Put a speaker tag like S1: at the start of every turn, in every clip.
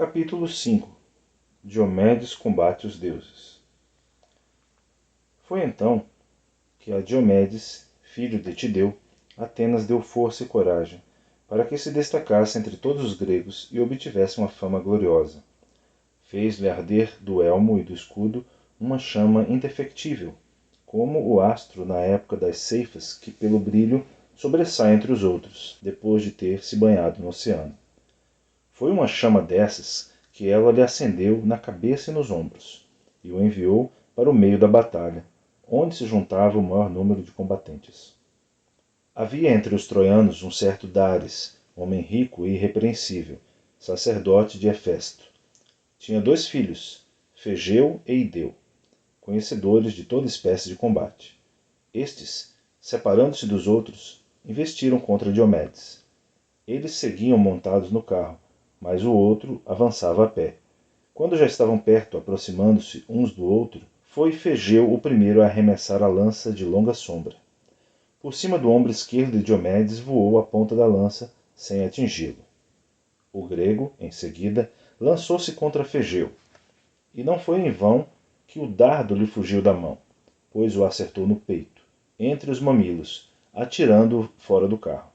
S1: Capítulo 5. Diomedes combate os deuses. Foi então que a Diomedes, filho de Tideu, Atenas deu força e coragem, para que se destacasse entre todos os gregos e obtivesse uma fama gloriosa. Fez-lhe arder do elmo e do escudo uma chama indefectível, como o astro na época das ceifas que pelo brilho sobressai entre os outros, depois de ter se banhado no oceano. Foi uma chama dessas que ela lhe acendeu na cabeça e nos ombros, e o enviou para o meio da batalha, onde se juntava o maior número de combatentes. Havia entre os troianos um certo Dares, homem rico e irrepreensível, sacerdote de Hefesto. Tinha 2 filhos, Fegeu e Ideu, conhecedores de toda espécie de combate. Estes, separando-se dos outros, investiram contra Diomedes. Eles seguiam montados no carro, mas o outro avançava a pé. Quando já estavam perto, aproximando-se uns do outro, foi Fegeu o primeiro a arremessar a lança de longa sombra. Por cima do ombro esquerdo de Diomedes voou a ponta da lança, sem atingi-lo. O grego, em seguida, lançou-se contra Fegeu, e não foi em vão que o dardo lhe fugiu da mão, pois o acertou no peito, entre os mamilos, atirando-o fora do carro.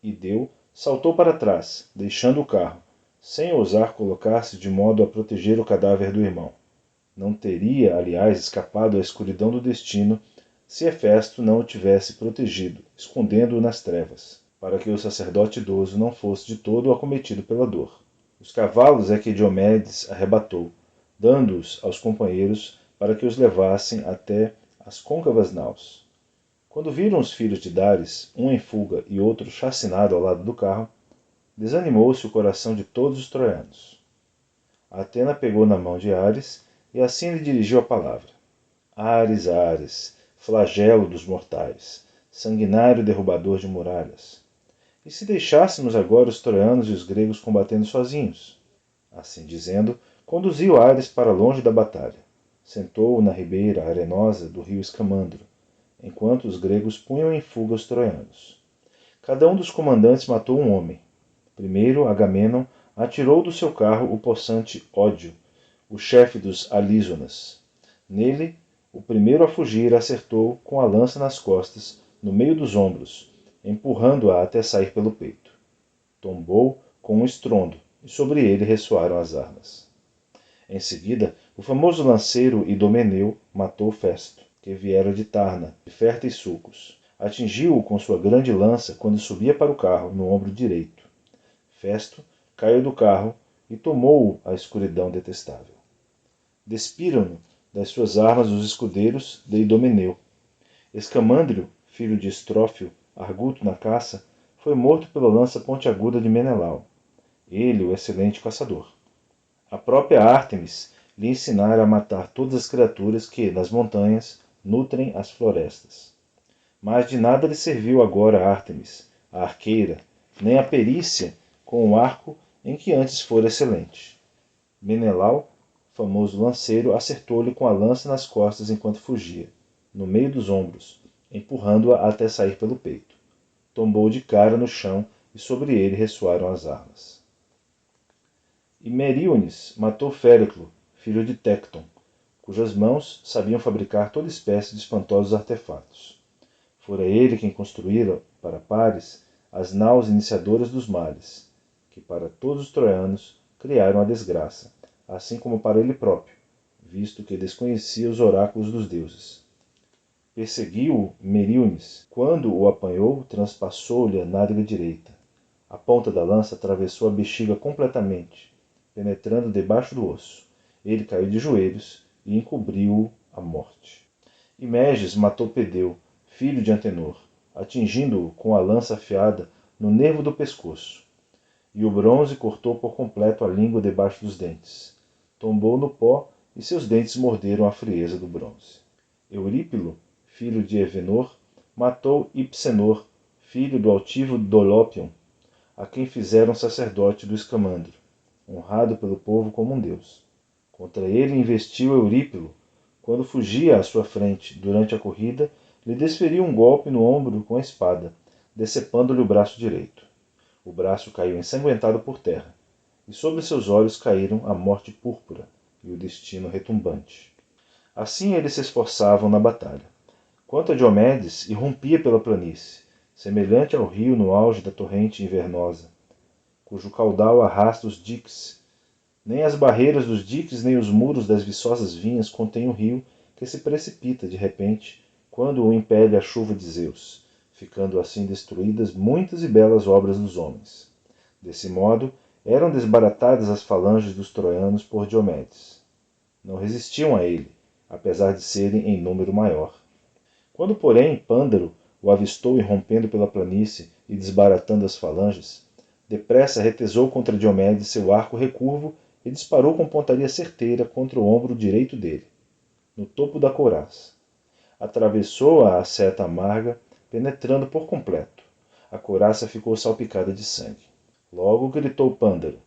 S1: Ideu saltou para trás, deixando o carro, sem ousar colocar-se de modo a proteger o cadáver do irmão. Não teria, aliás, escapado à escuridão do destino se Hefesto não o tivesse protegido, escondendo-o nas trevas, para que o sacerdote idoso não fosse de todo acometido pela dor. Os cavalos é que Diomedes arrebatou, dando-os aos companheiros para que os levassem até as côncavas naus. Quando viram os filhos de Dares, um em fuga e outro chacinado ao lado do carro, desanimou-se o coração de todos os troianos. Atena pegou na mão de Ares e assim lhe dirigiu a palavra. Ares, Ares, flagelo dos mortais, sanguinário derrubador de muralhas. E se deixássemos agora os troianos e os gregos combatendo sozinhos? Assim dizendo, conduziu Ares para longe da batalha. Sentou-o na ribeira arenosa do rio Escamandro, enquanto os gregos punham em fuga os troianos. Cada um dos comandantes matou um homem. Primeiro, Agamenon atirou do seu carro o possante Ódio, o chefe dos Alízonas. Nele, o primeiro a fugir acertou com a lança nas costas, no meio dos ombros, empurrando-a até sair pelo peito. Tombou com um estrondo, e sobre ele ressoaram as armas. Em seguida, o famoso lanceiro Idomeneu matou Festo, que viera de Tarna, de férteis sulcos. Atingiu-o com sua grande lança quando subia para o carro, no ombro direito. Festo caiu do carro e tomou-o a escuridão detestável. Despiram-no das suas armas os escudeiros de Idomeneu. Escamandrio, filho de Estrófio, arguto na caça, foi morto pela lança pontiaguda de Menelau, ele o excelente caçador. A própria Ártemis lhe ensinara a matar todas as criaturas que, nas montanhas, nutrem as florestas. Mas de nada lhe serviu agora a Ártemis, a arqueira, nem a perícia com o arco em que antes fora excelente. Menelau, famoso lanceiro, acertou-lhe com a lança nas costas enquanto fugia, no meio dos ombros, empurrando-a até sair pelo peito. Tombou de cara no chão e sobre ele ressoaram as armas. E Meríones matou Féreclo, filho de Tecton, cujas mãos sabiam fabricar toda espécie de espantosos artefatos. Fora ele quem construíra, para Paris, as naus iniciadoras dos males, que para todos os troianos criaram a desgraça, assim como para ele próprio, visto que desconhecia os oráculos dos deuses. Perseguiu-o Meríones. Quando o apanhou, transpassou-lhe a nádega direita. A ponta da lança atravessou a bexiga completamente, penetrando debaixo do osso. Ele caiu de joelhos e encobriu-o a morte. E Meges matou Pedeu, filho de Antenor, atingindo-o com a lança afiada no nervo do pescoço. E o bronze cortou por completo a língua debaixo dos dentes. Tombou no pó e seus dentes morderam a frieza do bronze. Eurípilo, filho de Evenor, matou Hipsenor, filho do altivo Dolopion, a quem fizeram sacerdote do Escamandro, honrado pelo povo como um deus. Contra ele investiu Eurípilo. Quando fugia à sua frente durante a corrida, lhe desferiu um golpe no ombro com a espada, decepando-lhe o braço direito. O braço caiu ensanguentado por terra. e sobre seus olhos caíram a morte púrpura e o destino retumbante. Assim eles se esforçavam na batalha. Quanto a Diomedes, irrompia pela planície, semelhante ao rio no auge da torrente invernosa, cujo caudal arrasta os diques. Nem as barreiras dos diques nem os muros das viçosas vinhas contêm o rio que se precipita de repente quando o impele a chuva de Zeus, ficando assim destruídas muitas e belas obras dos homens. Desse modo, eram desbaratadas as falanges dos troianos por Diomedes. Não resistiam a ele, apesar de serem em número maior. Quando, porém, Pândaro o avistou irrompendo pela planície e desbaratando as falanges, depressa retesou contra Diomedes seu arco recurvo e disparou com pontaria certeira contra o ombro direito dele, no topo da couraça. Atravessou-a a seta amarga, penetrando por completo. A couraça ficou salpicada de sangue. Logo gritou Pândaro: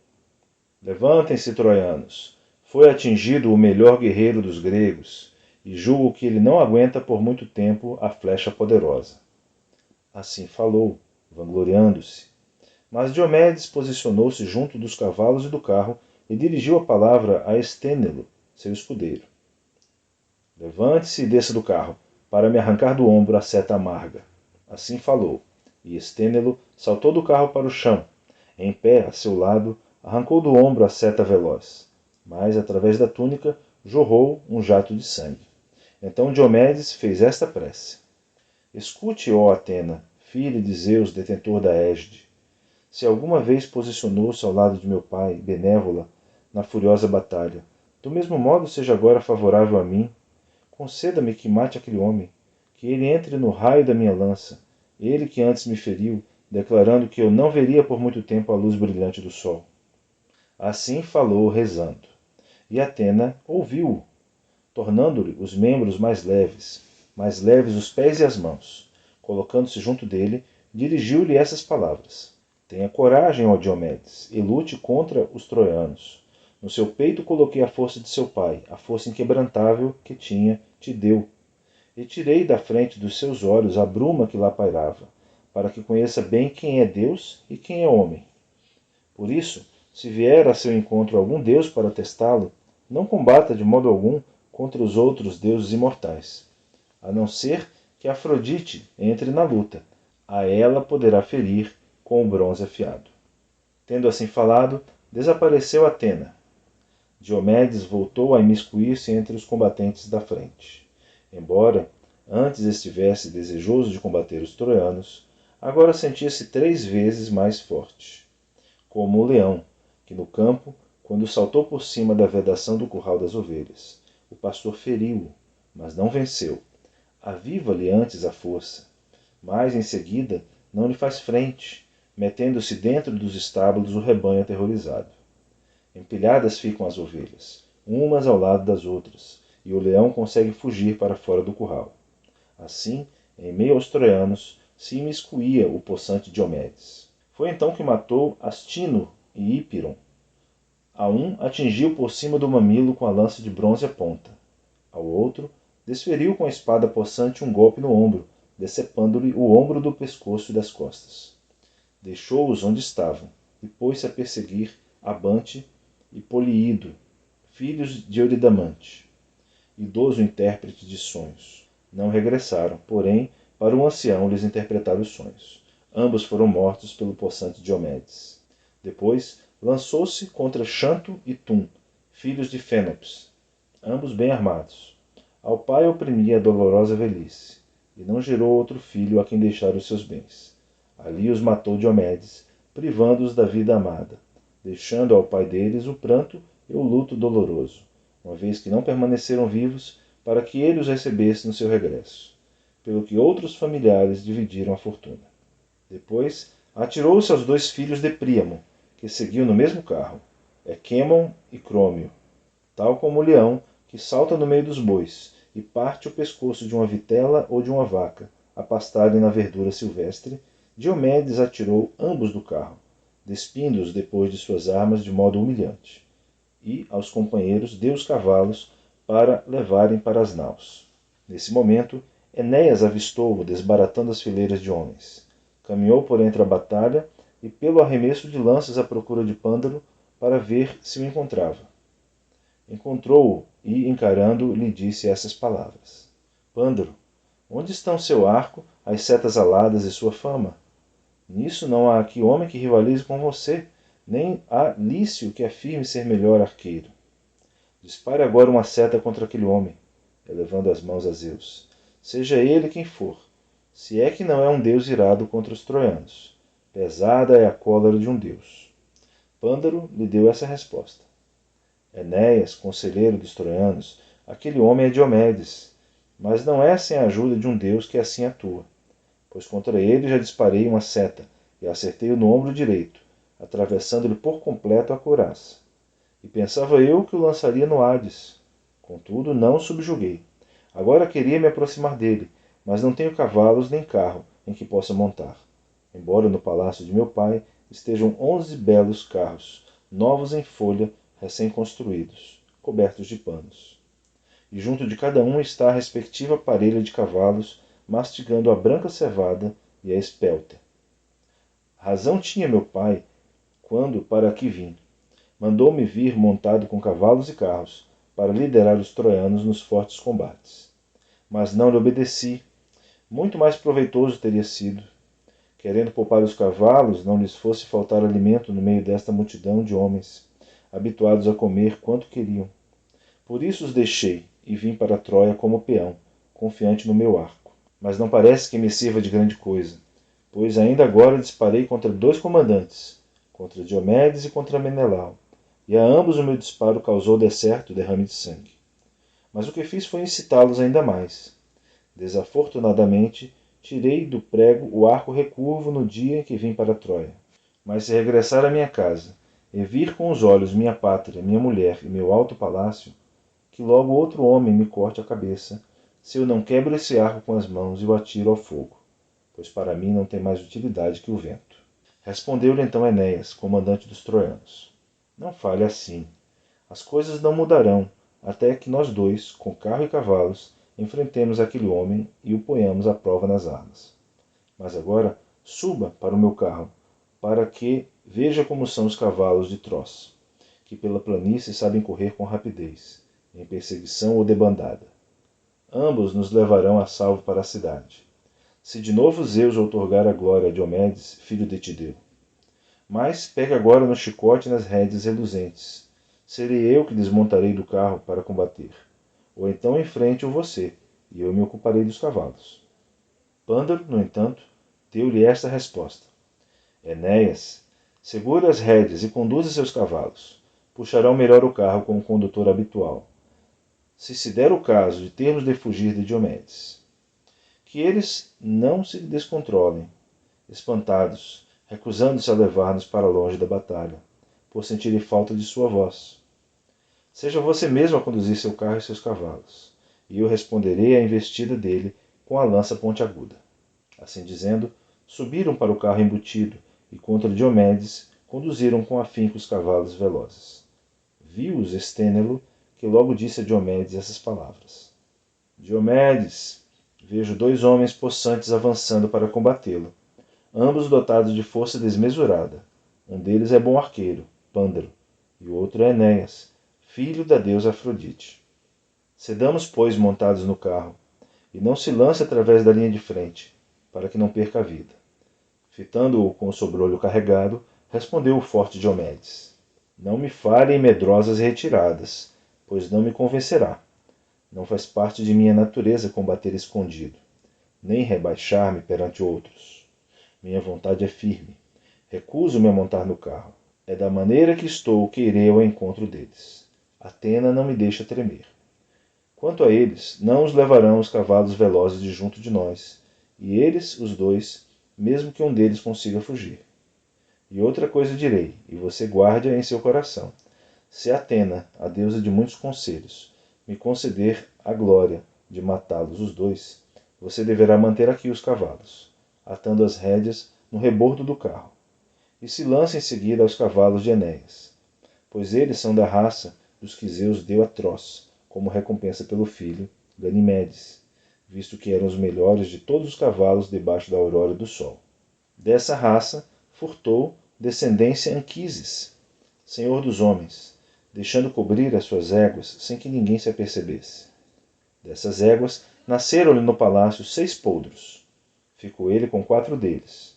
S1: Levantem-se, troianos! Foi atingido o melhor guerreiro dos gregos, e julgo que ele não aguenta por muito tempo a flecha poderosa. Assim falou, vangloriando-se. Mas Diomedes posicionou-se junto dos cavalos e do carro e dirigiu a palavra a Estênelo, seu escudeiro. Levante-se e desça do carro, para me arrancar do ombro a seta amarga. Assim falou, e Estênelo saltou do carro para o chão. Em pé, a seu lado, arrancou do ombro a seta veloz, mas, através da túnica, jorrou um jato de sangue. Então Diomedes fez esta prece: Escute, ó Atena, filha de Zeus, detentor da égide. Se alguma vez posicionou-se ao lado de meu pai, benévola, na furiosa batalha, do mesmo modo seja agora favorável a mim. Conceda-me que mate aquele homem, que ele entre no raio da minha lança, ele que antes me feriu, declarando que eu não veria por muito tempo a luz brilhante do sol. Assim falou, rezando. E Atena ouviu-o, tornando-lhe os membros mais leves os pés e as mãos. Colocando-se junto dele, dirigiu-lhe essas palavras: Tenha coragem, ó Diomedes, e lute contra os troianos. No seu peito coloquei a força de seu pai, a força inquebrantável que tinha, te deu. E tirei da frente dos seus olhos a bruma que lá pairava, para que conheça bem quem é Deus e quem é homem. Por isso, se vier a seu encontro algum deus para testá-lo, não combata de modo algum contra os outros deuses imortais, a não ser que Afrodite entre na luta. A ela poderá ferir com o bronze afiado. Tendo assim falado, desapareceu Atena. Diomedes voltou a imiscuir-se entre os combatentes da frente. Embora antes estivesse desejoso de combater os troianos, agora sentia-se 3 vezes mais forte. Como o leão, que no campo, quando saltou por cima da vedação do curral das ovelhas, o pastor feriu-o, mas não venceu. Aviva-lhe antes a força, mas em seguida não lhe faz frente, metendo-se dentro dos estábulos o rebanho aterrorizado. Empilhadas ficam as ovelhas, umas ao lado das outras, e o leão consegue fugir para fora do curral. Assim, em meio aos troianos, se imiscuía o possante Diomedes. Foi então que matou Astino e Hípiron. A um atingiu por cima do mamilo com a lança de bronze à ponta. Ao outro, desferiu com a espada possante um golpe no ombro, decepando-lhe o ombro do pescoço e das costas. Deixou-os onde estavam, e pôs-se a perseguir Abante e Poliído, filhos de Euridamante, idoso intérprete de sonhos. Não regressaram, porém, para o ancião lhes interpretar os sonhos. Ambos foram mortos pelo possante Diomedes. Depois, lançou-se contra Xanto e Tum, filhos de Fênops, ambos bem armados. Ao pai oprimia a dolorosa velhice, e não gerou outro filho a quem deixar os seus bens. Ali os matou Diomedes, privando-os da vida amada, deixando ao pai deles o pranto e o luto doloroso, uma vez que não permaneceram vivos para que ele os recebesse no seu regresso, pelo que outros familiares dividiram a fortuna. Depois, atirou-se aos 2 filhos de Príamo, que seguiam no mesmo carro, Equêmon e Crômio, tal como o leão que salta no meio dos bois e parte o pescoço de uma vitela ou de uma vaca, a pastarem na verdura silvestre. Diomedes atirou ambos do carro, despindo-os depois de suas armas de modo humilhante, e aos companheiros deu os cavalos para levarem para as naus. Nesse momento, Enéas avistou-o desbaratando as fileiras de homens. Caminhou por entre a batalha e, pelo arremesso de lanças à procura de Pândaro, para ver se o encontrava. Encontrou-o e, encarando-o, lhe disse essas palavras: Pândaro, onde estão seu arco, as setas aladas e sua fama? Nisso não há aqui homem que rivalize com você, nem há Lício que afirme ser melhor arqueiro. Dispare agora uma seta contra aquele homem, elevando as mãos a Zeus. Seja ele quem for, se é que não é um deus irado contra os troianos. Pesada é a cólera de um deus. Pândaro lhe deu essa resposta. Enéas, conselheiro dos troianos, aquele homem é Diomedes, mas não é sem a ajuda de um deus que assim atua, pois contra ele já disparei uma seta e acertei-o no ombro direito, atravessando-lhe por completo a couraça. E pensava eu que o lançaria no Hades. Contudo, não o subjuguei. Agora queria me aproximar dele, mas não tenho cavalos nem carro em que possa montar. Embora no palácio de meu pai estejam 11 belos carros, novos em folha, recém-construídos, cobertos de panos. E junto de cada um está a respectiva parelha de cavalos, mastigando a branca cevada e a espelta. Razão tinha meu pai quando para aqui vim. Mandou-me vir montado com cavalos e carros, para liderar os troianos nos fortes combates. Mas não lhe obedeci. Muito mais proveitoso teria sido. Querendo poupar os cavalos, não lhes fosse faltar alimento no meio desta multidão de homens, habituados a comer quanto queriam. Por isso os deixei e vim para Troia como peão, confiante no meu arco. Mas não parece que me sirva de grande coisa, pois ainda agora disparei contra 2 comandantes, contra Diomedes e contra Menelau, e a ambos o meu disparo causou decerto derrame de sangue. Mas o que fiz foi incitá-los ainda mais. Desafortunadamente, tirei do prego o arco recurvo no dia em que vim para Troia. Mas se regressar à minha casa e vir com os olhos minha pátria, minha mulher e meu alto palácio, que logo outro homem me corte a cabeça, se eu não quebro esse arco com as mãos e o atiro ao fogo, pois para mim não tem mais utilidade que o vento. Respondeu-lhe então Enéas, comandante dos troianos: Não fale assim. As coisas não mudarão, até que nós dois, com carro e cavalos, enfrentemos aquele homem e o ponhamos à prova nas armas. Mas agora suba para o meu carro, para que veja como são os cavalos de Tros, que pela planície sabem correr com rapidez, em perseguição ou debandada. Ambos nos levarão a salvo para a cidade, se de novo Zeus outorgar a glória a Diomedes, filho de Tideu. Mas pegue agora no chicote e nas rédeas reluzentes. Serei eu que desmontarei do carro para combater. Ou então enfrente-o você, e eu me ocuparei dos cavalos. Pândaro, no entanto, deu-lhe esta resposta: Enéas, segure as rédeas e conduza seus cavalos. Puxarão melhor o carro com o condutor habitual, se der o caso de termos de fugir de Diomedes. Que eles não se descontrolem, espantados, recusando-se a levar-nos para longe da batalha, por sentirem falta de sua voz. Seja você mesmo a conduzir seu carro e seus cavalos, e eu responderei à investida dele com a lança pontiaguda. Assim dizendo, subiram para o carro embutido e contra Diomedes conduziram com afinco os cavalos velozes. Viu-os Estênelo, que logo disse a Diomedes essas palavras: Diomedes, vejo 2 homens possantes avançando para combatê-lo, ambos dotados de força desmesurada. Um deles é bom arqueiro, Pândaro, e o outro é Enéas, filho da deusa Afrodite. Cedamos, pois, montados no carro, e não se lance através da linha de frente, para que não perca a vida. Fitando-o com o sobrolho carregado, respondeu o forte Diomedes: Não me fale em medrosas retiradas, pois não me convencerá. Não faz parte de minha natureza combater escondido, nem rebaixar-me perante outros. Minha vontade é firme. Recuso-me a montar no carro. É da maneira que estou que irei ao encontro deles. Atena não me deixa tremer. Quanto a eles, não os levarão os cavalos velozes de junto de nós, e eles, os 2, mesmo que um deles consiga fugir. E outra coisa direi, e você guarde-a em seu coração. Se Atena, a deusa de muitos conselhos, me conceder a glória de matá-los os 2, você deverá manter aqui os cavalos, atando as rédeas no rebordo do carro, e se lance em seguida aos cavalos de Enéas, pois eles são da raça dos que Zeus deu a Tros, como recompensa pelo filho, Ganimedes, visto que eram os melhores de todos os cavalos debaixo da aurora do sol. Dessa raça furtou descendência Anquises, senhor dos homens, deixando cobrir as suas éguas sem que ninguém se apercebesse. Dessas éguas nasceram-lhe no palácio 6 poldros. Ficou ele com 4 deles,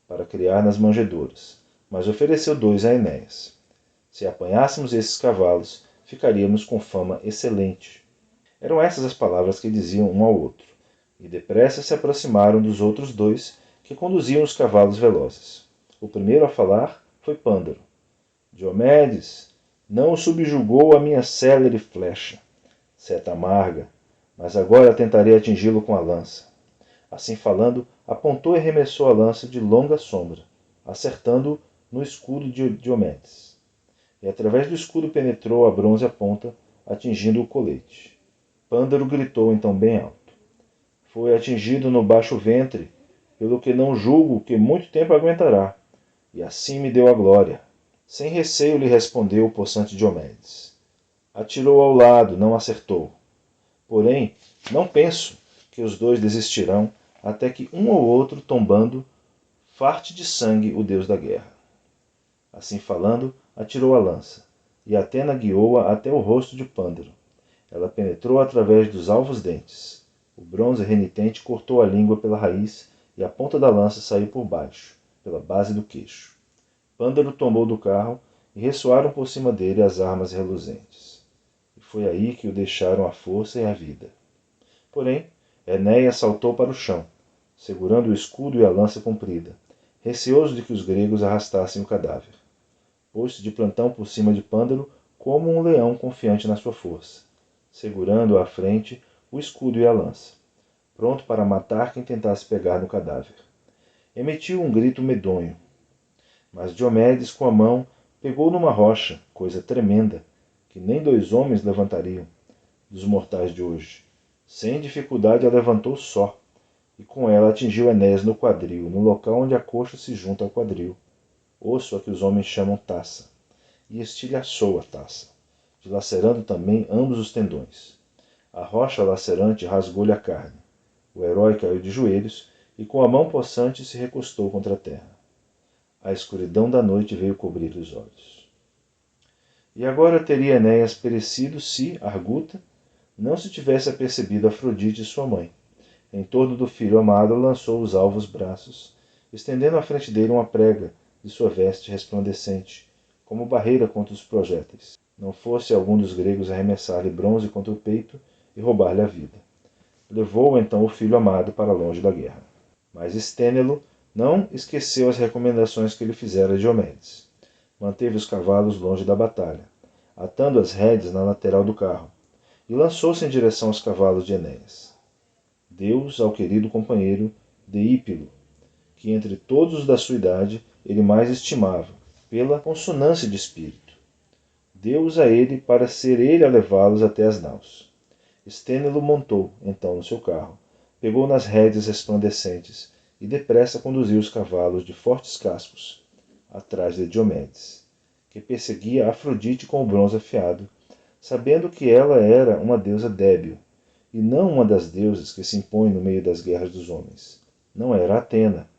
S1: para criar nas manjedouras, mas ofereceu 2 a Enéas. Se apanhássemos esses cavalos, ficaríamos com fama excelente. Eram essas as palavras que diziam um ao outro, e depressa se aproximaram dos outros 2 que conduziam os cavalos velozes. O primeiro a falar foi Pândaro. Diomedes não subjugou a minha célere flecha, seta amarga, mas agora tentarei atingi-lo com a lança. Assim falando, apontou e arremessou a lança de longa sombra, acertando-o no escudo de Diomedes. E através do escudo penetrou a bronze a ponta, atingindo o colete. Pândaro gritou então bem alto. Foi atingido no baixo ventre, pelo que não julgo que muito tempo aguentará, e assim me deu a glória. Sem receio lhe respondeu o possante Diomedes. Atirou ao lado, não acertou. Porém, não penso que os 2 desistirão, até que um ou outro, tombando, farte de sangue o deus da guerra. Assim falando, atirou a lança, e Atena guiou-a até o rosto de Pândaro. Ela penetrou através dos alvos dentes. O bronze renitente cortou a língua pela raiz, e a ponta da lança saiu por baixo, pela base do queixo. Pândaro tombou do carro, e ressoaram por cima dele as armas reluzentes. E foi aí que o deixaram a força e a vida. Porém, Enéas saltou para o chão, segurando o escudo e a lança comprida, receoso de que os gregos arrastassem o cadáver. Pôs-se de plantão por cima de Pândaro como um leão confiante na sua força, segurando à frente o escudo e a lança, pronto para matar quem tentasse pegar no cadáver. Emitiu um grito medonho, mas Diomedes com a mão pegou numa rocha, coisa tremenda, que nem 2 homens levantariam, dos mortais de hoje. Sem dificuldade a levantou só, e com ela atingiu Enéas no quadril, no local onde a coxa se junta ao quadril, osso a que os homens chamam taça, e estilhaçou a taça, dilacerando também ambos os tendões. A rocha lacerante rasgou-lhe a carne. O herói caiu de joelhos e com a mão possante se recostou contra a terra. A escuridão da noite veio cobrir os olhos. E agora teria Enéas perecido se, arguta, não se tivesse apercebido Afrodite, sua mãe. Em torno do filho amado lançou os alvos braços, estendendo à frente dele uma prega de sua veste resplandecente, como barreira contra os projéteis. Não fosse algum dos gregos arremessar-lhe bronze contra o peito e roubar-lhe a vida. Levou então o filho amado para longe da guerra. Mas Estênelo não esqueceu as recomendações que lhe fizera Diomedes. Manteve os cavalos longe da batalha, atando as rédeas na lateral do carro, e lançou-se em direção aos cavalos de Enéas. Deu-os ao querido companheiro Deípilo, que entre todos os da sua idade ele mais estimava, pela consonância de espírito. Deu-os a ele para ser ele a levá-los até as naus. Estênelo montou, então, no seu carro, pegou nas rédeas resplandecentes e depressa conduziu os cavalos de fortes cascos, atrás de Diomedes, que perseguia Afrodite com o bronze afiado, sabendo que ela era uma deusa débil, e não uma das deusas que se impõem no meio das guerras dos homens. Não era Atena,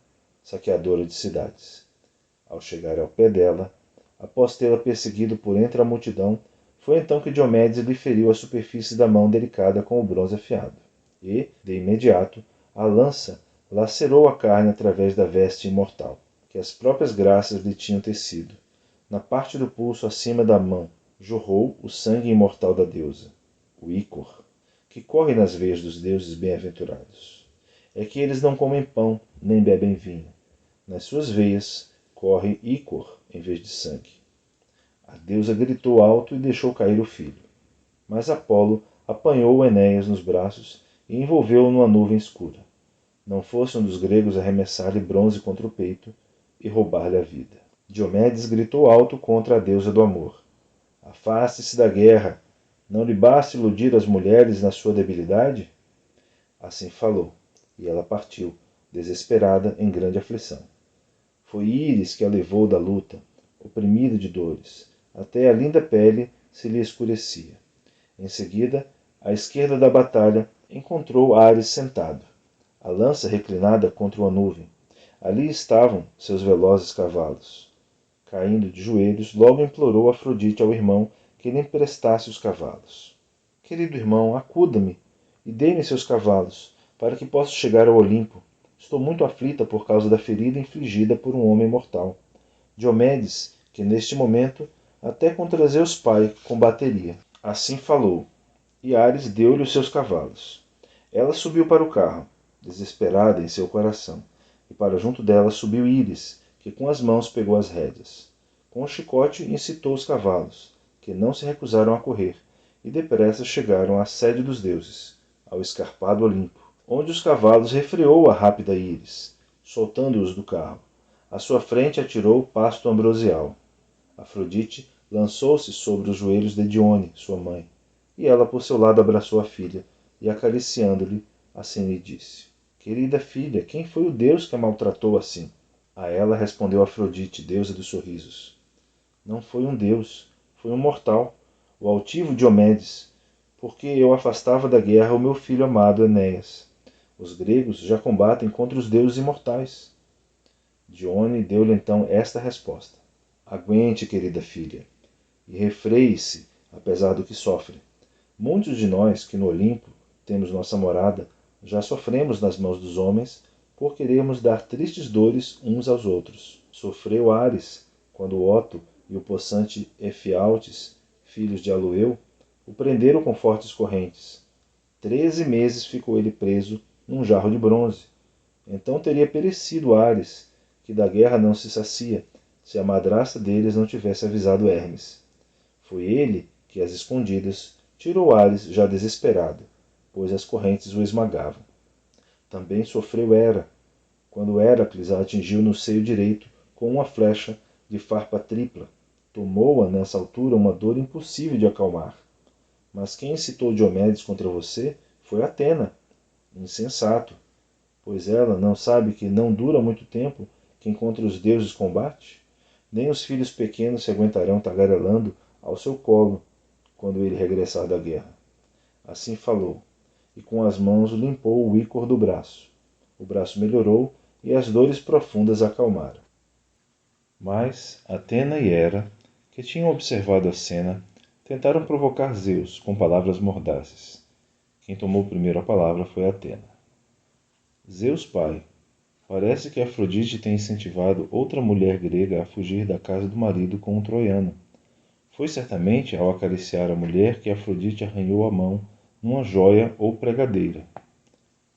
S1: saqueadora de cidades. Ao chegar ao pé dela, após tê-la perseguido por entre a multidão, foi então que Diomedes lhe feriu a superfície da mão delicada com o bronze afiado. E, de imediato, a lança lacerou a carne através da veste imortal, que as próprias graças lhe tinham tecido. Na parte do pulso acima da mão, jorrou o sangue imortal da deusa, o ícor, que corre nas veias dos deuses bem-aventurados. É que eles não comem pão, nem bebem vinho. Nas suas veias corre ícor em vez de sangue. A deusa gritou alto e deixou cair o filho. Mas Apolo apanhou Enéas nos braços e envolveu-o numa nuvem escura. Não fosse um dos gregos arremessar-lhe bronze contra o peito e roubar-lhe a vida. Diomedes gritou alto contra a deusa do amor. Afaste-se da guerra. Não lhe basta iludir as mulheres na sua debilidade? Assim falou, e ela partiu, desesperada, em grande aflição. Foi Íris que a levou da luta, oprimida de dores, até a linda pele se lhe escurecia. Em seguida, à esquerda da batalha, encontrou Ares sentado, a lança reclinada contra uma nuvem. Ali estavam seus velozes cavalos. Caindo de joelhos, logo implorou Afrodite ao irmão que lhe emprestasse os cavalos. Querido irmão, acuda-me e dê-me seus cavalos, para que possa chegar ao Olimpo. Estou muito aflita por causa da ferida infligida por um homem mortal. Diomedes, que neste momento até contra Zeus pai combateria. Assim falou, e Ares deu-lhe os seus cavalos. Ela subiu para o carro, desesperada em seu coração, e para junto dela subiu Íris, que com as mãos pegou as rédeas. Com o chicote incitou os cavalos, que não se recusaram a correr, e depressa chegaram à sede dos deuses, ao escarpado Olimpo, onde os cavalos refreou a rápida Íris, soltando-os do carro. À sua frente atirou o pasto ambrosial. Afrodite lançou-se sobre os joelhos de Dione, sua mãe, e ela por seu lado abraçou a filha, e acariciando-lhe, assim lhe disse: Querida filha, quem foi o deus que a maltratou assim? A ela respondeu Afrodite, deusa dos sorrisos: Não foi um deus, foi um mortal, o altivo Diomedes, porque eu afastava da guerra o meu filho amado Enéas. Os gregos já combatem contra os deuses imortais. Dione deu-lhe então esta resposta: Aguente, querida filha, e refreie-se, apesar do que sofre. Muitos de nós que no Olimpo temos nossa morada, já sofremos nas mãos dos homens por querermos dar tristes dores uns aos outros. Sofreu Ares, quando Oto e o possante Efialtes, filhos de Alueu, o prenderam com fortes correntes. 13 meses ficou ele preso num jarro de bronze. Então teria perecido Ares, que da guerra não se sacia, se a madrasta deles não tivesse avisado Hermes. Foi ele que, às escondidas, tirou Ares já desesperado, pois as correntes o esmagavam. Também sofreu Hera, quando Heracles a atingiu no seio direito com uma flecha de farpa tripla. Tomou-a nessa altura uma dor impossível de acalmar. Mas quem incitou Diomedes contra você foi Atena. Insensato, pois ela não sabe que não dura muito tempo quem contra os deuses combate? Nem os filhos pequenos se aguentarão tagarelando ao seu colo quando ele regressar da guerra. Assim falou, e com as mãos limpou o ícor do braço. O braço melhorou e as dores profundas acalmaram. Mas Atena e Hera, que tinham observado a cena, tentaram provocar Zeus com palavras mordazes. Quem tomou primeiro a palavra foi Atena. Zeus pai, parece que Afrodite tem incentivado outra mulher grega a fugir da casa do marido com um troiano. Foi certamente ao acariciar a mulher que Afrodite arranhou a mão numa joia ou pregadeira.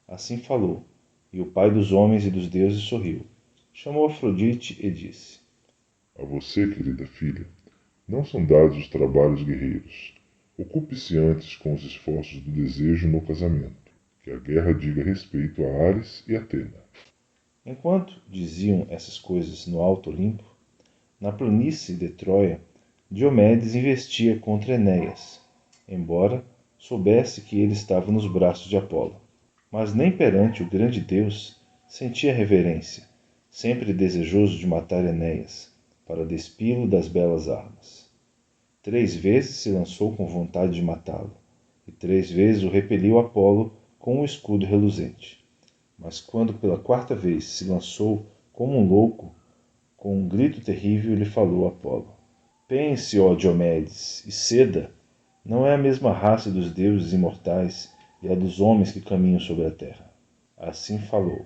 S1: Assim falou, e o pai dos homens e dos deuses sorriu. Chamou Afrodite e disse:
S2: A você, querida filha, não são dados os trabalhos guerreiros. Ocupe-se antes com os esforços do desejo no casamento. Que a guerra diga respeito a Ares e Atena.
S1: Enquanto diziam essas coisas no alto Olimpo, na planície de Troia, Diomedes investia contra Enéas, embora soubesse que ele estava nos braços de Apolo. Mas nem perante o grande Deus sentia reverência, sempre desejoso de matar Enéas, para despi-lo das belas armas. 3 vezes se lançou com vontade de matá-lo, e 3 vezes o repeliu Apolo com um escudo reluzente. Mas quando pela 4ª vez se lançou como um louco, com um grito terrível lhe falou Apolo: Pense, ó Diomedes, e ceda, não é a mesma raça dos deuses imortais e a dos homens que caminham sobre a terra. Assim falou,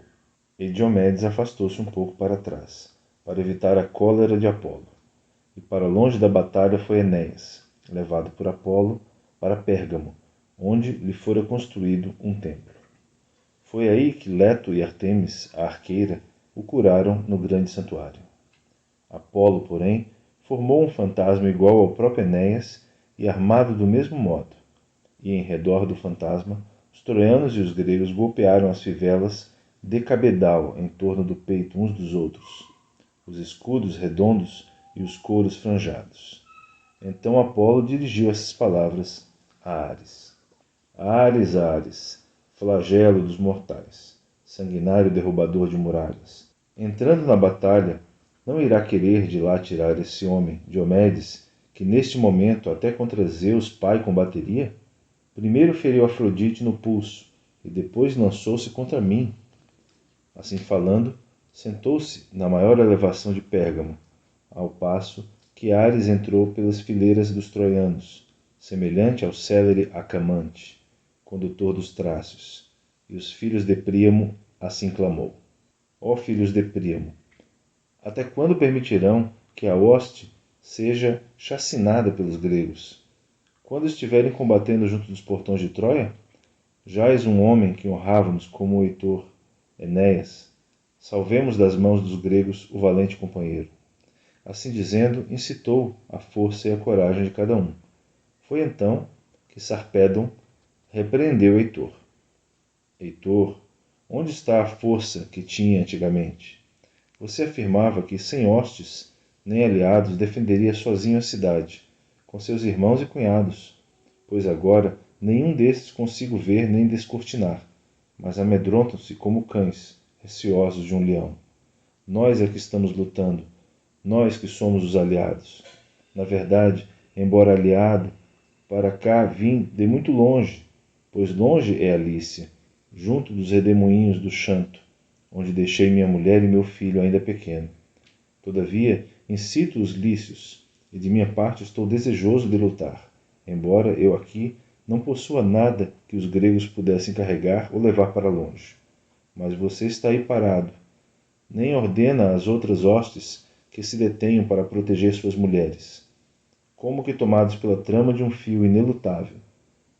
S1: e Diomedes afastou-se um pouco para trás, para evitar a cólera de Apolo. E para longe da batalha foi Enéas, levado por Apolo para Pérgamo, onde lhe fora construído um templo. Foi aí que Leto e Artemis, a arqueira, o curaram no grande santuário. Apolo, porém, formou um fantasma igual ao próprio Enéas e armado do mesmo modo. E em redor do fantasma, os troianos e os gregos golpearam as fivelas de cabedal em torno do peito uns dos outros, os escudos redondos e os couros franjados. Então Apolo dirigiu essas palavras a Ares: Ares, Ares, flagelo dos mortais, sanguinário derrubador de muralhas. Entrando na batalha, não irá querer de lá tirar esse homem, Diomedes, que neste momento até contra Zeus pai combateria? Primeiro feriu Afrodite no pulso, e depois lançou-se contra mim. Assim falando, sentou-se na maior elevação de Pérgamo, ao passo que Ares entrou pelas fileiras dos troianos, semelhante ao célere Acamante, condutor dos trácios, e os filhos de Príamo assim clamou: Ó filhos de Príamo, até quando permitirão que a hoste seja chacinada pelos gregos? Quando estiverem combatendo junto dos portões de Troia? Já és um homem que honrávamos como o Heitor, Enéas. Salvemos das mãos dos gregos o valente companheiro. Assim dizendo, incitou a força e a coragem de cada um. Foi então que Sarpédon repreendeu Heitor. Heitor, onde está a força que tinha antigamente? Você afirmava que, sem hostes nem aliados, defenderia sozinho a cidade, com seus irmãos e cunhados, pois agora nenhum desses consigo ver nem descortinar, mas amedrontam-se como cães, receosos de um leão. Nós é que estamos lutando, nós que somos os aliados. Na verdade, embora aliado, para cá vim de muito longe, pois longe é a Lícia, junto dos redemoinhos do Xanto, onde deixei minha mulher e meu filho ainda pequeno. Todavia, incito os lícios, e de minha parte estou desejoso de lutar, embora eu aqui não possua nada que os gregos pudessem carregar ou levar para longe. Mas você está aí parado. Nem ordena às outras hostes que se detenham para proteger suas mulheres. Como que tomados pela trama de um fio inelutável.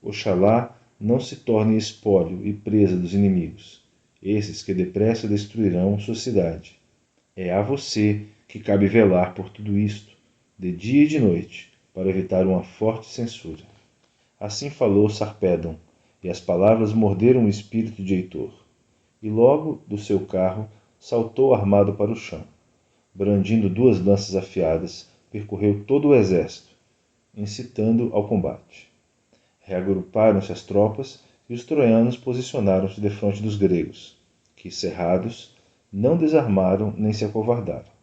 S1: Oxalá não se torne espólio e presa dos inimigos, esses que depressa destruirão sua cidade. É a você que cabe velar por tudo isto, de dia e de noite, para evitar uma forte censura. Assim falou Sarpédon, e as palavras morderam o espírito de Heitor. E logo do seu carro saltou armado para o chão. Brandindo 2 lanças afiadas, percorreu todo o exército, incitando ao combate. Reagruparam-se as tropas e os troianos posicionaram-se defronte dos gregos, que, cerrados, não desarmaram nem se acovardaram.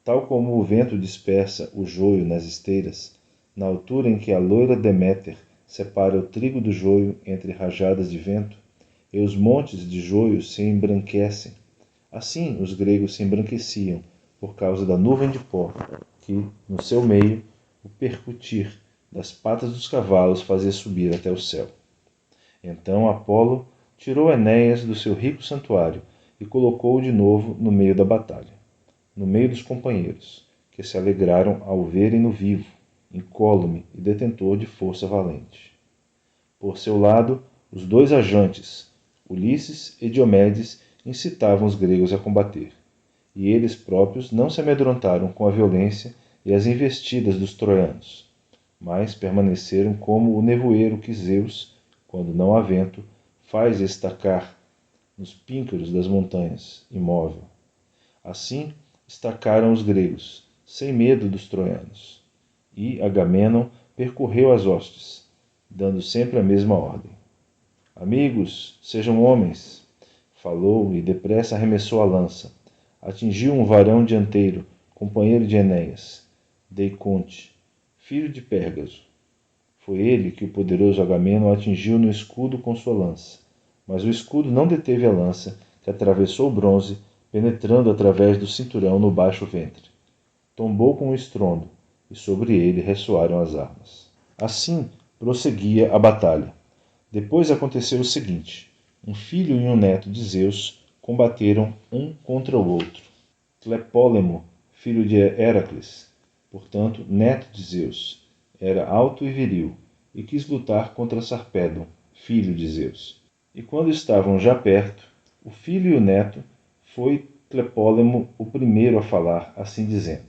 S1: Tal como o vento dispersa o joio nas esteiras, na altura em que a loira Deméter separa o trigo do joio entre rajadas de vento, e os montes de joio se embranquecem, assim os gregos se embranqueciam por causa da nuvem de pó, que, no seu meio, o percutir das patas dos cavalos fazia subir até o céu. Então Apolo tirou Enéas do seu rico santuário e colocou-o de novo no meio da batalha, no meio dos companheiros, que se alegraram ao verem-no vivo, incólume e detentor de força valente. Por seu lado, os 2 ajantes, Ulisses e Diomedes, incitavam os gregos a combater, e eles próprios não se amedrontaram com a violência e as investidas dos troianos, mas permaneceram como o nevoeiro que Zeus, quando não há vento, faz estacar nos píncaros das montanhas, imóvel. Assim estacaram os gregos, sem medo dos troianos, e Agamenon percorreu as hostes, dando sempre a mesma ordem. Amigos, sejam homens! Falou e depressa arremessou a lança. Atingiu um varão dianteiro, companheiro de Enéas, Deiconte, filho de Pérgaso. Foi ele que o poderoso Agamenon atingiu no escudo com sua lança. Mas o escudo não deteve a lança, que atravessou o bronze, penetrando através do cinturão no baixo ventre. Tombou com um estrondo, e sobre ele ressoaram as armas. Assim prosseguia a batalha. Depois aconteceu o seguinte: um filho e um neto de Zeus combateram um contra o outro. Tlepólemo, filho de Heracles, portanto neto de Zeus, era alto e viril, e quis lutar contra Sarpédon, filho de Zeus. E quando estavam já perto, o filho e o neto, foi Tlepólemo o primeiro a falar, assim dizendo: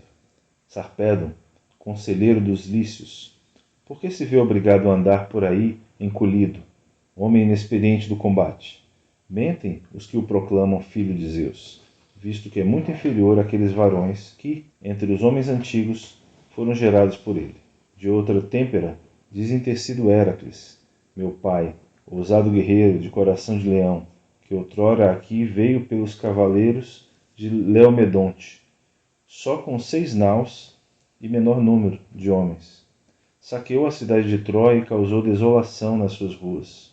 S1: Sarpédon, conselheiro dos lícios, por que se vê obrigado a andar por aí encolhido, homem inexperiente do combate? Mentem os que o proclamam filho de Zeus, visto que é muito inferior àqueles varões que, entre os homens antigos, foram gerados por ele. De outra têmpera, dizem ter sido Heracles, meu pai, ousado guerreiro de coração de leão, que outrora aqui veio pelos cavaleiros de Leomedonte, só com 6 naus e menor número de homens. Saqueou a cidade de Troia e causou desolação nas suas ruas.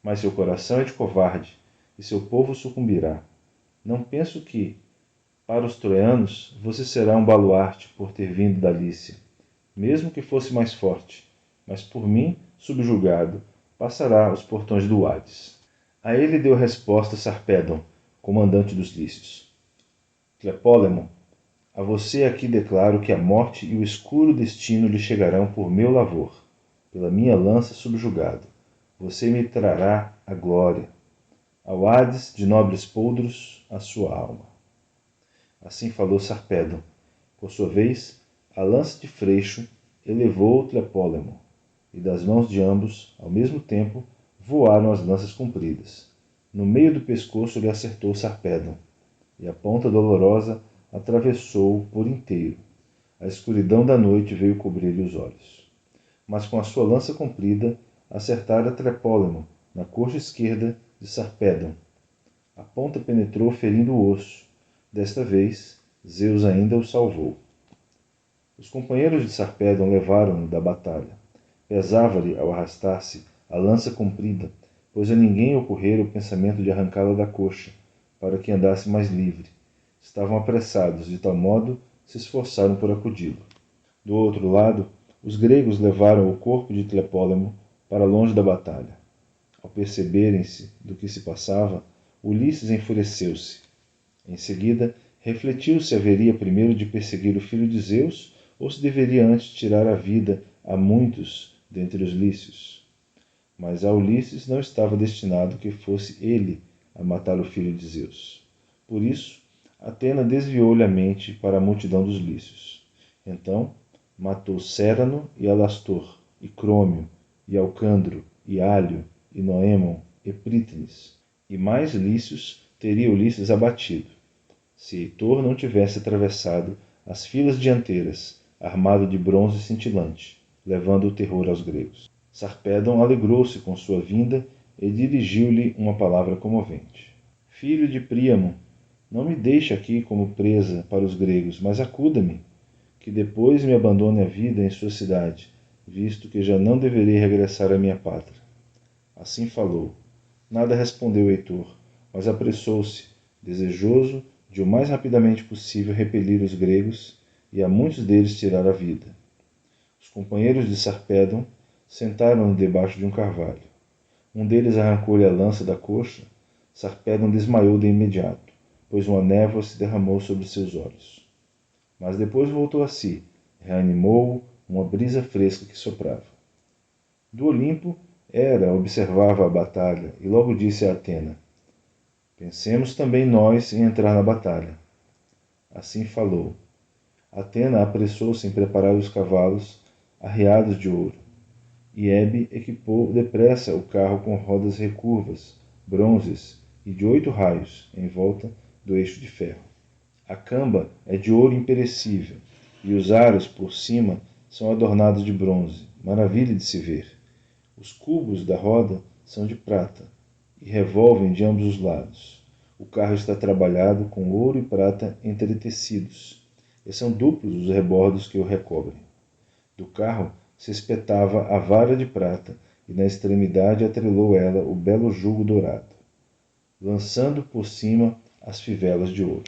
S1: Mas seu coração é de covarde, e seu povo sucumbirá. Não penso que, Para os troianos, você será um baluarte por ter vindo da Lícia, mesmo que fosse mais forte, mas por mim, subjugado, passará os portões do Hades. A ele deu resposta Sarpedon, comandante dos lícios. Tlepólemo, a você aqui declaro que a morte e o escuro destino lhe chegarão por meu lavor, pela minha lança subjugado. Você me trará a glória. Ao Hades de nobres poldros, a sua alma. Assim falou Sarpedon. Por sua vez, a lança de Freixo elevou Tlepólemo, e das mãos de ambos, ao mesmo tempo, voaram as lanças compridas. No meio do pescoço lhe acertou Sarpedon, e a ponta dolorosa atravessou-o por inteiro. A escuridão da noite veio cobrir-lhe os olhos. Mas com a sua lança comprida, acertara Tlepólemo na coxa esquerda de Sarpedon. A ponta penetrou ferindo o osso. Desta vez, Zeus ainda o salvou. Os companheiros de Sarpedon levaram-no da batalha. Pesava-lhe, ao arrastar-se, a lança comprida, pois a ninguém ocorrera o pensamento de arrancá-la da coxa, para que andasse mais livre. Estavam apressados, de tal modo se esforçaram por acudi-lo. Do outro lado, os gregos levaram o corpo de Tlepólemo para longe da batalha. Ao perceberem-se do que se passava, Ulisses enfureceu-se. Em seguida, refletiu se haveria primeiro de perseguir o filho de Zeus ou se deveria antes tirar a vida a muitos dentre os lícios. Mas a Ulisses não estava destinado que fosse ele a matar o filho de Zeus. Por isso, Atena desviou-lhe a mente para a multidão dos lícios. Então, matou Cérano e Alastor, e Crômio, e Alcandro, e Álio, e Noêmon, e Prítenes. E mais lícios teria Ulisses abatido, se Heitor não tivesse atravessado as filas dianteiras, armado de bronze cintilante, levando o terror aos gregos. Sarpedon alegrou-se com sua vinda e dirigiu-lhe uma palavra comovente. Filho de Príamo, não me deixe aqui como presa para os gregos, mas acuda-me, que depois me abandone a vida em sua cidade, visto que já não deverei regressar à minha pátria. Assim falou. Nada respondeu Heitor, mas apressou-se, desejoso de o mais rapidamente possível repelir os gregos e a muitos deles tirar a vida. Os companheiros de Sarpedon sentaram-no debaixo de um carvalho. Um deles arrancou-lhe a lança da coxa. Sarpedon desmaiou de imediato, pois uma névoa se derramou sobre seus olhos. Mas depois voltou a si, reanimou-o uma brisa fresca que soprava. Do Olimpo, Hera observava a batalha e logo disse a Atena: Pensemos também nós em entrar na batalha. Assim falou. Atena apressou-se em preparar os cavalos arriados de ouro, e Hebe equipou depressa o carro com rodas recurvas, bronzes e de 8 raios em volta do eixo de ferro. A camba é de ouro imperecível, e os aros por cima são adornados de bronze, maravilha de se ver. Os cubos da roda são de prata e revolvem de ambos os lados. O carro está trabalhado com ouro e prata entretecidos, e são duplos os rebordos que o recobrem. Do carro se espetava a vara de prata, e na extremidade atrelou ela o belo jugo dourado, lançando por cima as fivelas de ouro.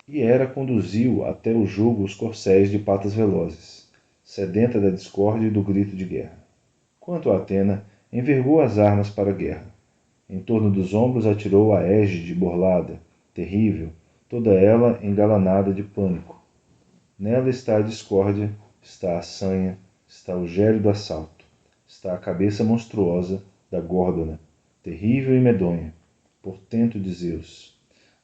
S1: E Hera conduziu até o jugo os corcéis de patas velozes, sedenta da discórdia e do grito de guerra. Quanto a Atena, envergou as armas para a guerra. Em torno dos ombros atirou a égide borlada, terrível, toda ela engalanada de pânico. Nela está a discórdia, está a sanha, está o gélido assalto, está a cabeça monstruosa da Górgona, terrível e medonha, portento de Zeus.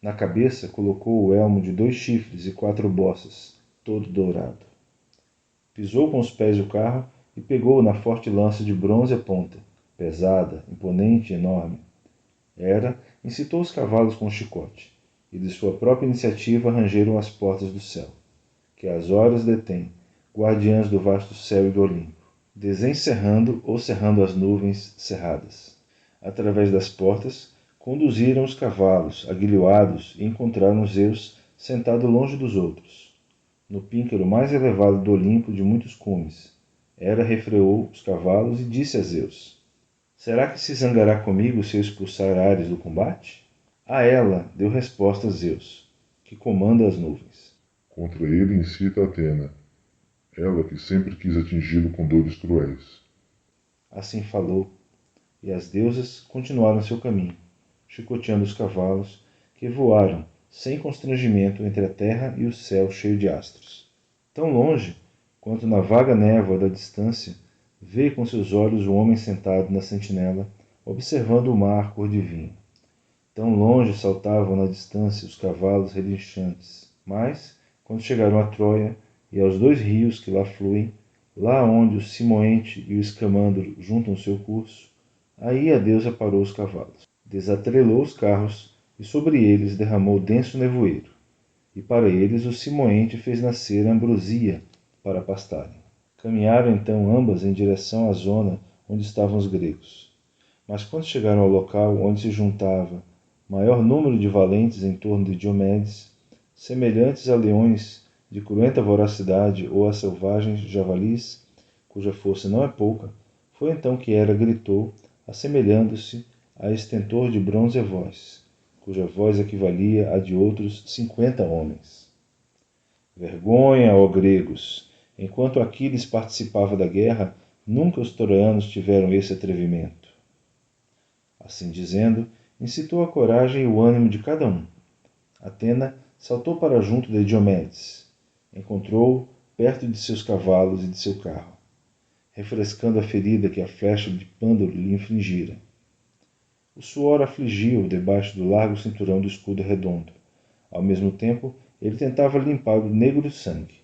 S1: Na cabeça colocou o elmo de 2 chifres e 4 bossas, todo dourado. Pisou com os pés o carro e pegou na forte lança de bronze à ponta, pesada, imponente e enorme. Hera incitou os cavalos com um chicote, e de sua própria iniciativa rangeram as portas do céu, que às horas detém, guardiãs do vasto céu e do Olimpo, desencerrando ou cerrando as nuvens cerradas. Através das portas, conduziram os cavalos, aguilhoados, e encontraram Zeus sentado longe dos outros, no píncaro mais elevado do Olimpo de muitos cumes. Hera refreou os cavalos e disse a Zeus: Será que se zangará comigo se eu expulsar Ares do combate? A ela deu resposta Zeus: Que que comanda as nuvens.
S2: Contra ele incita Atena, ela que sempre quis atingi-lo com dores cruéis.
S1: Assim falou, e as deusas continuaram seu caminho, chicoteando os cavalos, que voaram sem constrangimento entre a terra e o céu cheio de astros. Tão longe, quanto na vaga névoa da distância, vê com seus olhos o homem sentado na sentinela, observando o mar cor de vinho. Tão longe saltavam na distância os cavalos relinchantes, mas, quando chegaram a Troia e aos 2 rios que lá fluem, lá onde o Simoente e o Escamandro juntam seu curso, aí a deusa parou os cavalos, desatrelou os carros e sobre eles derramou denso nevoeiro. E para eles o Simoente fez nascer ambrosia para pastarem. Caminharam então ambas em direção à zona onde estavam os gregos. Mas quando chegaram ao local onde se juntava maior número de valentes em torno de Diomedes, semelhantes a leões de cruenta voracidade ou a selvagens javalis, cuja força não é pouca, foi então que Hera gritou, assemelhando-se a estentor de bronze voz, cuja voz equivalia à de outros 50 homens. Vergonha, ó gregos! Enquanto Aquiles participava da guerra, nunca os troianos tiveram esse atrevimento. Assim dizendo, incitou a coragem e o ânimo de cada um. Atena saltou para junto de Diomedes. Encontrou-o perto de seus cavalos e de seu carro, refrescando a ferida que a flecha de Pândalo lhe infligira. O suor afligia-o debaixo do largo cinturão do escudo redondo. Ao mesmo tempo, ele tentava limpar o negro sangue,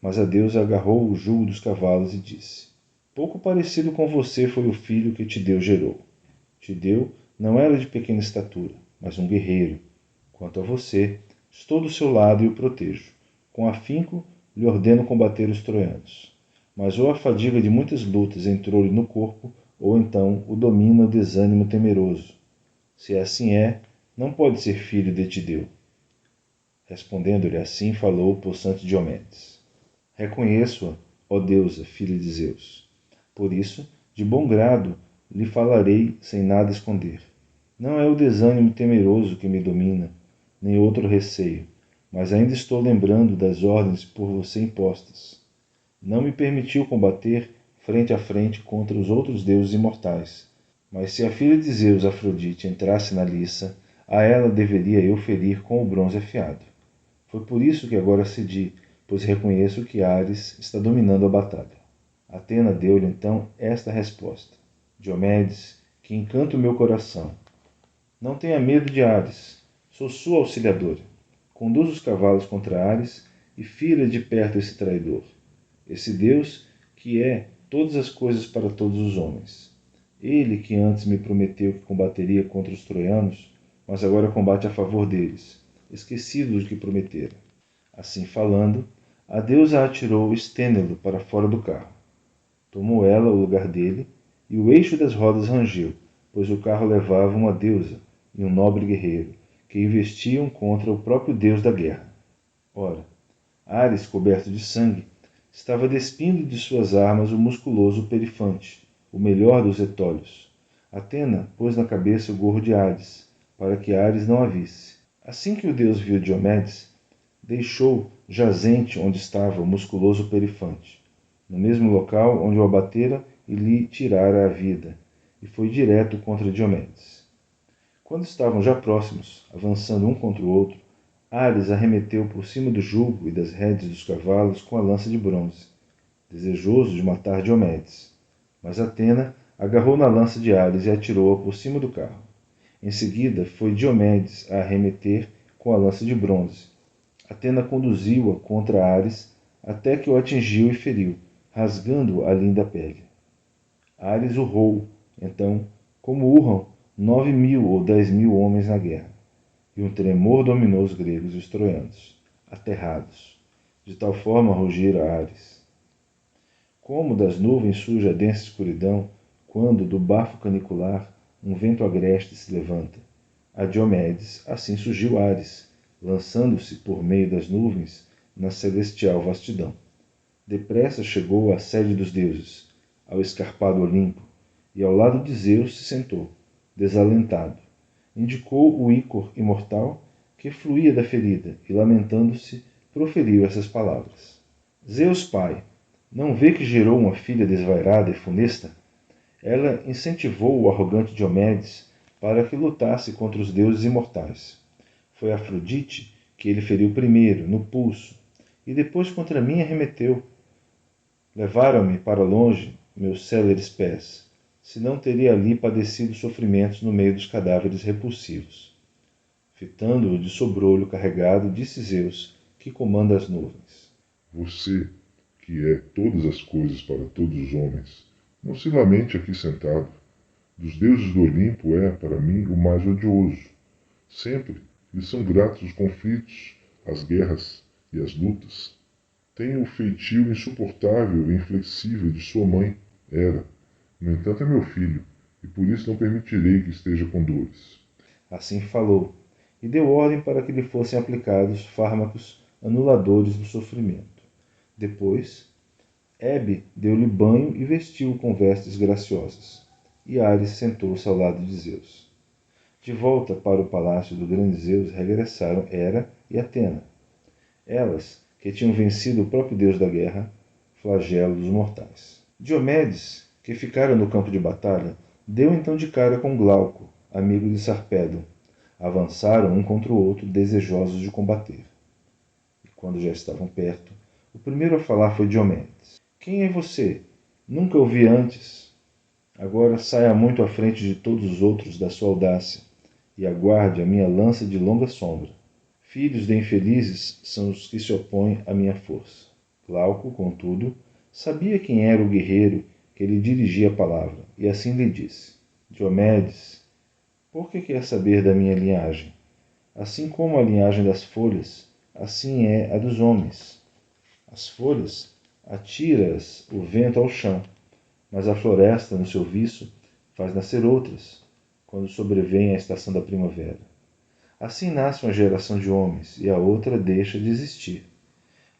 S1: mas a deusa agarrou o jugo dos cavalos e disse: Pouco parecido com você foi o filho que Tideu gerou. Tideu não era de pequena estatura, mas um guerreiro. Quanto a você, estou do seu lado e o protejo. Com afinco, lhe ordeno combater os troianos. Mas ou a fadiga de muitas lutas entrou-lhe no corpo, ou então o domina o desânimo temeroso. Se assim é, não pode ser filho de Tideu. Respondendo-lhe assim, falou o possante Diomedes. Reconheço-a, ó deusa, filha de Zeus. Por isso, de bom grado, lhe falarei sem nada esconder. Não é o desânimo temeroso que me domina, nem outro receio, mas ainda estou lembrando das ordens por você impostas. Não me permitiu combater frente a frente contra os outros deuses imortais, mas se a filha de Zeus, Afrodite, entrasse na liça, a ela deveria eu ferir com o bronze afiado. Foi por isso que agora cedi, pois reconheço que Ares está dominando a batalha. Atena deu-lhe então esta resposta. Diomedes, que encanta o meu coração. Não tenha medo de Ares, sou sua auxiliadora. Conduz os cavalos contra Ares e fira de perto esse traidor, esse Deus que é todas as coisas para todos os homens. Ele que antes me prometeu que combateria contra os troianos, mas agora combate a favor deles, esquecido do que prometera. Assim falando, a deusa atirou Estênelo para fora do carro. Tomou ela o lugar dele, e o eixo das rodas rangeu, pois o carro levava uma deusa e um nobre guerreiro, que investiam contra o próprio deus da guerra. Ora, Ares, coberto de sangue, estava despindo de suas armas o musculoso Perifante, o melhor dos etólios. Atena pôs na cabeça o gorro de Ares, para que Ares não a visse. Assim que o deus viu Diomedes, deixou jazente onde estava o musculoso Perifante, no mesmo local onde o abatera e lhe tirara a vida, e foi direto contra Diomedes. Quando estavam já próximos, avançando um contra o outro, Ares arremeteu por cima do jugo e das rédeas dos cavalos com a lança de bronze, desejoso de matar Diomedes. Mas Atena agarrou na lança de Ares e atirou-a por cima do carro. Em seguida, foi Diomedes a arremeter com a lança de bronze. Atena conduziu-a contra Ares até que o atingiu e feriu, rasgando a linda pele. Ares urrou, então, como urram 9.000 ou 10.000 homens na guerra, e um tremor dominou os gregos e os troianos, aterrados. De tal forma rugira Ares. Como das nuvens surge a densa escuridão, quando do bafo canicular um vento agreste se levanta. A Diomedes, assim surgiu Ares, lançando-se por meio das nuvens na celestial vastidão. Depressa chegou à sede dos deuses, ao escarpado Olimpo, e ao lado de Zeus se sentou, desalentado. Indicou o ícor imortal que fluía da ferida, e, lamentando-se, proferiu essas palavras: Zeus Pai, não vê que gerou uma filha desvairada e funesta? Ela incentivou o arrogante Diomedes para que lutasse contra os deuses imortais. Foi Afrodite que ele feriu primeiro, no pulso, e depois contra mim arremeteu. Levaram-me para longe meus céleres pés, senão teria ali padecido sofrimentos no meio dos cadáveres repulsivos. Fitando-o de sobrolho carregado, disse Zeus, que comanda as nuvens:
S2: Você, que é todas as coisas para todos os homens, não se lamente aqui sentado. Dos deuses do Olimpo é, para mim, o mais odioso. Sempre lhe são gratos os conflitos, as guerras e as lutas. Tem o feitio insuportável e inflexível de sua mãe, Hera. No entanto, é meu filho, e por isso não permitirei que esteja com dores.
S1: Assim falou, e deu ordem para que lhe fossem aplicados fármacos anuladores do sofrimento. Depois, Hebe deu-lhe banho e vestiu-o com vestes graciosas. E Ares sentou-se ao lado de Zeus. De volta para o palácio do grande Zeus regressaram Hera e Atena. Elas, que tinham vencido o próprio deus da guerra, flagelo dos mortais. Diomedes, que ficara no campo de batalha, deu então de cara com Glauco, amigo de Sarpedon. Avançaram um contra o outro, desejosos de combater. E quando já estavam perto, o primeiro a falar foi Diomedes. Quem é você? Nunca o vi antes. Agora saia muito à frente de todos os outros da sua audácia, e aguarde a minha lança de longa sombra. Filhos de infelizes são os que se opõem à minha força. Glauco, contudo, sabia quem era o guerreiro que lhe dirigia a palavra, e assim lhe disse: Diomedes, por que quer saber da minha linhagem? Assim como a linhagem das folhas, assim é a dos homens. As folhas atira-as o vento ao chão, mas a floresta, no seu viço, faz nascer outras, quando sobrevém a estação da primavera. Assim nasce uma geração de homens, e a outra deixa de existir.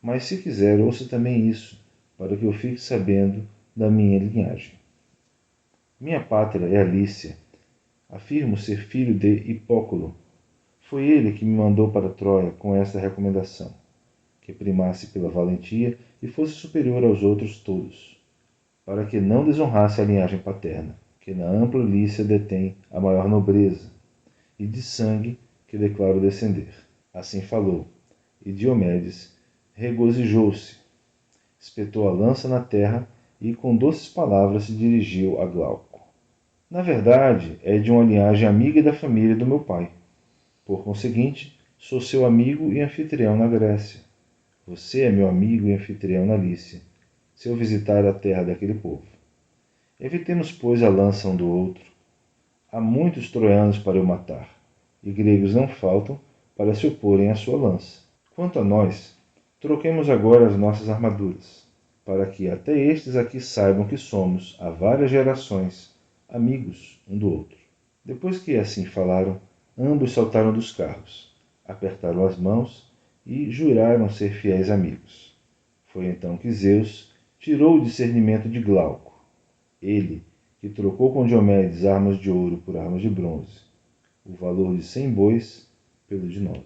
S1: Mas se quiser, ouça também isso, para que eu fique sabendo da minha linhagem. Minha pátria é a Lícia. Afirmo ser filho de Hipóculo. Foi ele que me mandou para Troia com esta recomendação, que primasse pela valentia e fosse superior aos outros todos, para que não desonrasse a linhagem paterna, que na ampla Lícia detém a maior nobreza, e de sangue que declaro descender. Assim falou, e Diomedes regozijou-se, espetou a lança na terra e com doces palavras se dirigiu a Glauco. Na verdade, é de uma linhagem amiga da família do meu pai. Por conseguinte, sou seu amigo e anfitrião na Grécia. Você é meu amigo e anfitrião na Lícia, se eu visitar a terra daquele povo. Evitemos, pois, a lança um do outro. Há muitos troianos para eu matar, e gregos não faltam para se oporem à sua lança. Quanto a nós, troquemos agora as nossas armaduras, para que até estes aqui saibam que somos, há várias gerações, amigos um do outro. Depois que assim falaram, ambos saltaram dos carros, apertaram as mãos e juraram ser fiéis amigos. Foi então que Zeus tirou o discernimento de Glauco, ele que trocou com Diomedes armas de ouro por armas de bronze, o valor de 100 bois pelo de 9.